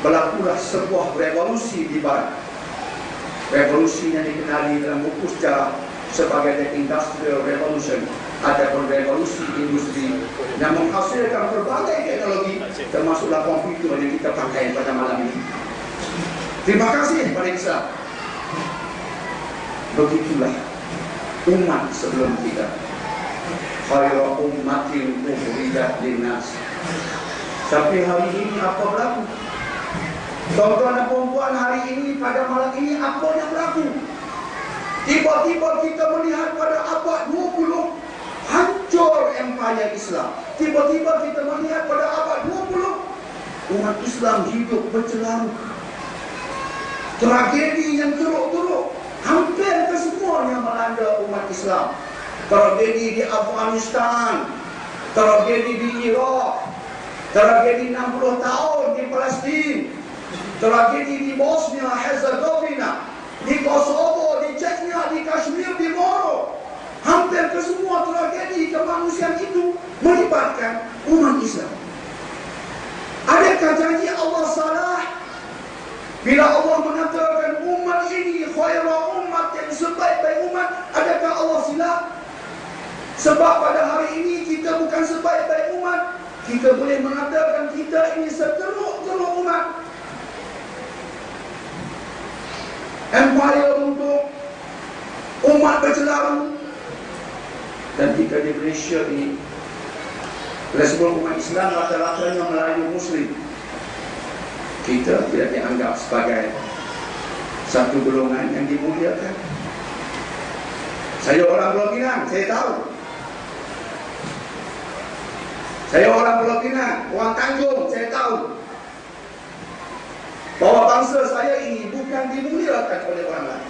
berlakulah sebuah revolusi di barat. Revolusi yang dikenali dalam buku sejarah sebagai The Industrial Revolution ataupun revolusi industri yang menghasilkan berbagai teknologi, termasuklah komputer yang kita pakai pada malam ini. Terima kasih kepada Islam. Begitulah umat sebelum kita. Khairu ummatin ukhrijat linnas. Tapi hari ini apa berlaku? Tuan-tuan dan puan-puan, hari ini pada malam ini apa yang berlaku? Tiba-tiba kita melihat pada abad 20 hancur empayar Islam. Tiba-tiba kita melihat pada abad 20 umat Islam hidup bercelarut. Tragedi yang teruk-teruk hampir kesemuanya melanda umat Islam. Tragedi di Afghanistan, tragedi di Iraq, tragedi 60 tahun di Palestin, tragedi di Bosnia Herzegovina, di Kosovo, di Chechnya, di Kashmir, di Moro. Hampir kesemua tragedi kemanusiaan itu melibatkan umat Islam. Adakah janji Allah salah bila Allah mengatakan umat ini khairu umat, yang sebaik-baik umat? Adakah Allah silap? Sebab pada hari ini kita bukan sebaik-baik umat. Kita boleh mengatakan kita ini seteruk-teruk umat. Empire untuk umat bercelarut. Dan kita di Malaysia ini, oleh sebuah umat Islam rata-ratanya Melayu Muslim, kita tidak dianggap sebagai satu golongan yang dimuliakan. Saya orang Pulau Pinang, saya tahu. Saya orang Pulau Pinang, orang Tanjung, saya tahu bahwa bangsa saya ini bukan dimuliakan oleh orang lain.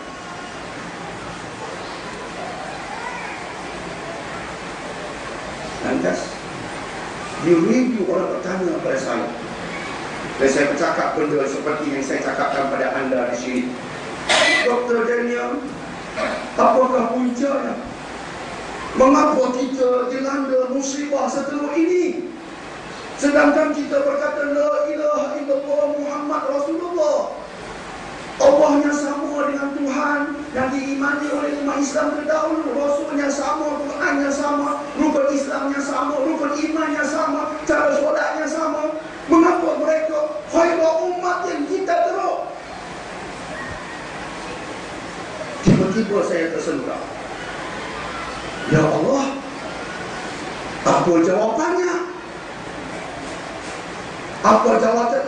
Lantas, di review orang bertanya kepada saya, dan saya bercakap benda seperti yang saya cakapkan pada anda di sini. Dr. Daniel, apakah puncanya? Mengapa kita dilanda musibah seteruk ini? Sedangkan kita berkata la ilaha illallah Muhammad Rasulullah. Allahnya sama dengan Tuhan yang diimani oleh umat Islam terdahulu. Rasulnya sama, Qurannya sama, rukun Islamnya sama, rukun imannya sama, cara solatnya sama. Mengapa mereka khairu umat yang kita teruk? Tiba-tiba saya tersentak. Ya Allah, apa jawapannya? Apa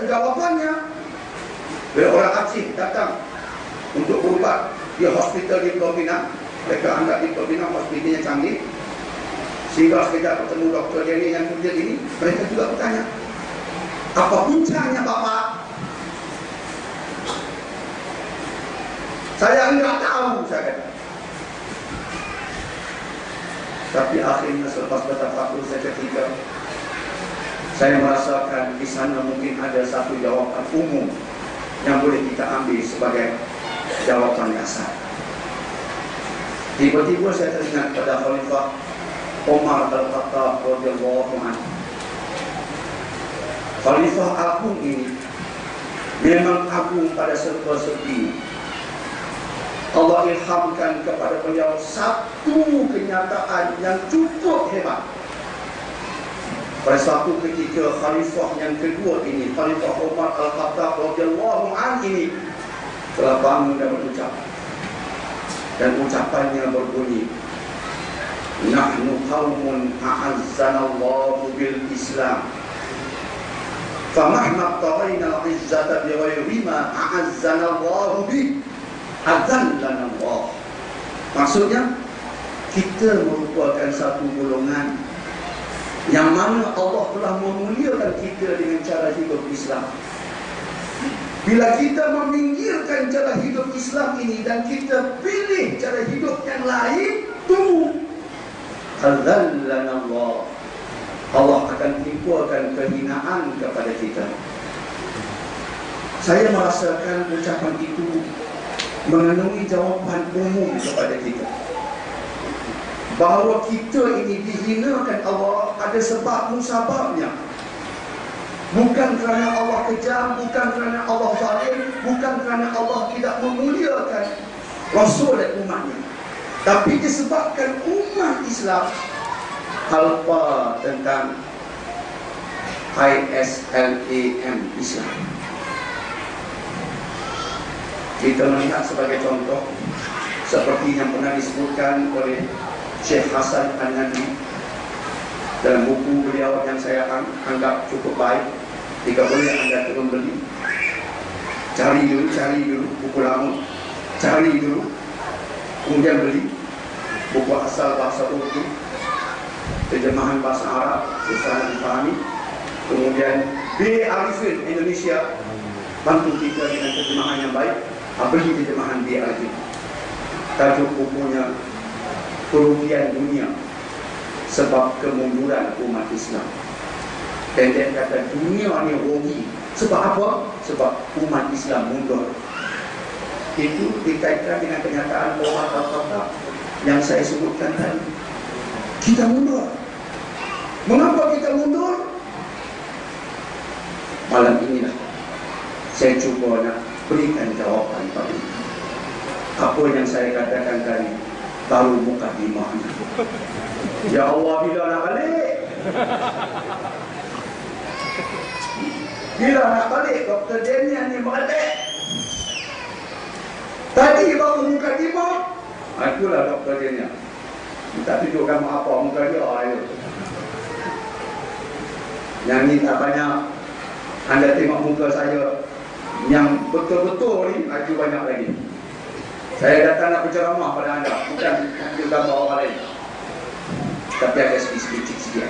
jawabannya? Bila orang Aceh datang untuk berubat di hospital di Pulau Pinang, mereka anggap di Pulau Pinang hospitalnya canggih, sehingga sekejap bertemu doktor Jenny yang kerja ini, mereka juga bertanya, apa puncanya Bapak? Saya enggak tahu, saya kata. Tapi akhirnya selepas bertafakur seketika, saya merasakan di sana mungkin ada satu jawaban umum yang boleh kita ambil sebagai jawaban dasar. Tiba-tiba saya teringat pada Khalifah Umar Al-Khattab radhiyallahu anhu. Khalifah agung ini memang agung pada serba-serbi. Allah ilhamkan kepada beliau satu kenyataan yang cukup hebat. Pada suatu ketika Khalifah yang kedua ini, Khalifah Umar Al-Khattab radhiyallahu anhu ini telah bangun dan berucap. Dan ucapannya berbunyi, nahnu qaumun a'azzanallahu bil Islam. Famahma taghaina al-izzata bi ghairi ma a'azzanallahu bi adzallana Allah. Maksudnya, kita merupakan satu golongan yang mana Allah telah memuliakan kita dengan cara hidup Islam. Bila kita meminggirkan cara hidup Islam ini dan kita pilih cara hidup yang lain, tunggu, adzallana Allah. Allah akan timpakan kehinaan kepada kita. Saya merasakan ucapan itu mengandungi jawapan umum kepada kita, bahawa kita ini dihinakan Allah ada sebab musababnya. Bukan kerana Allah kejam, bukan kerana Allah zalim, bukan kerana Allah tidak memuliakan Rasul dan umatnya, tapi disebabkan umat Islam alpa tentang ISLAM, Islam. Kita melihat sebagai contoh seperti yang pernah disebutkan oleh Syekh Hasan An-Nadwi dalam buku beliau yang saya anggap cukup baik. Jika boleh anda turun beli, cari dulu buku lama, cari dulu, kemudian beli buku asal bahasa Urdu, terjemahan bahasa Arab, susah dipahami. Kemudian B. Arifin Indonesia bantu kita dengan terjemahan yang baik. Beli terjemahan B. Arifin. Tajuk bukunya Kerugian Dunia Sebab Kemunduran Umat Islam. Pendek kata, dunia ni rugi. Sebab apa? Sebab umat Islam mundur. Itu dikaitkan dengan kenyataan kata-kata yang saya sebutkan tadi. Kita mundur. Mengapa kita mundur? Malam inilah saya cuba nak berikan jawapan pada itu. Apa yang saya katakan tadi baru mukadimah. Ya Allah, bila nak balik? Bila nak balik? Dr. Daniel ni balik. Tadi baru mukadimah. Itulah Dr. Daniel. Minta tunjukkan apa muka dia. Ayo. Yang ni tak banyak. Anda tengok muka saya yang betul-betul ni, lagi banyak lagi. Saya datang nak berceramah pada anda, bukan ambil gambar orang lain. Tapi ada sedikit sikit.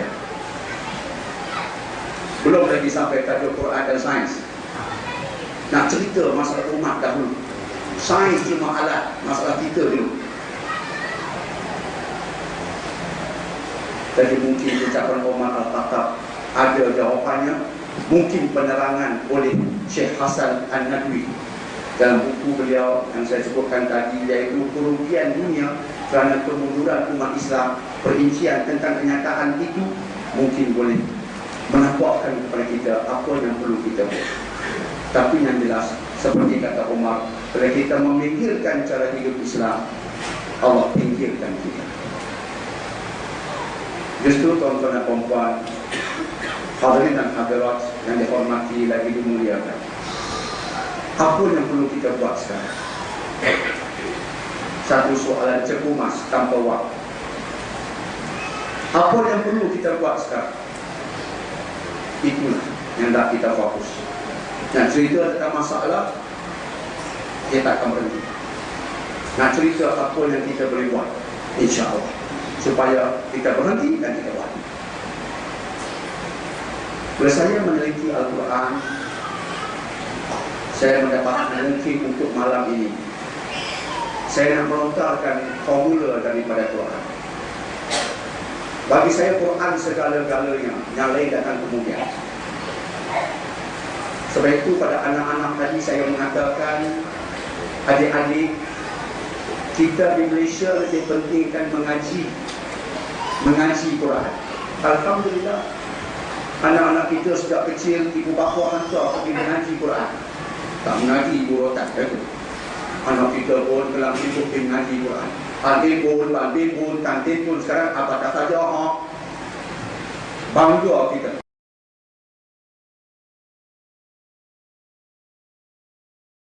Belum lagi sampai tajuk Quran dan sains. Nak cerita masalah umat dahulu. Sains cuma alat, masalah kita dulu. Jadi mungkin ucapan Omar Al-Khattab ada jawapannya. Mungkin penerangan oleh Syekh Hasan An-Nadwi dalam buku beliau yang saya sebutkan tadi, iaitu Kerugian Dunia Kerana Kemunduran Umat Islam. Perincian tentang kenyataan itu mungkin boleh menampakkan kepada kita apa yang perlu kita buat. Tapi yang jelas, seperti kata Umar, kalau kita memikirkan cara hidup Islam, Allah pinggirkan kita. Justru tuan-tuan dan puan-puan, hadirin dan hadirat yang dihormati lagi dimuliakan, apa yang perlu kita buat sekarang? Satu soalan cekumas tanpa waktu. Apa yang perlu kita buat sekarang? Itulah yang dah kita fokus. Nak cerita tentang masalah, kita tak akan berhenti. Nak cerita apa yang kita boleh buat, insya-Allah, supaya kita berhenti dan kita buat. Bila saya meneliti Al-Quran, saya mendapat mungkin untuk malam ini saya nak melontarkan formula daripada Quran. Bagi saya Quran segala-galanya, yang lain datang kemudian. Sebab itu pada anak-anak tadi saya mengatakan, adik-adik, kita di Malaysia lebih pentingkan mengaji Quran. Alhamdulillah, anak-anak kita sejak kecil ibu bapa hantar pergi mengaji Quran. Tak mengaji ibu rotan itu. Anak kita pun telah hidup di mengaji Quran. Adik pun, kantin pun sekarang apa tak saja bangga kita.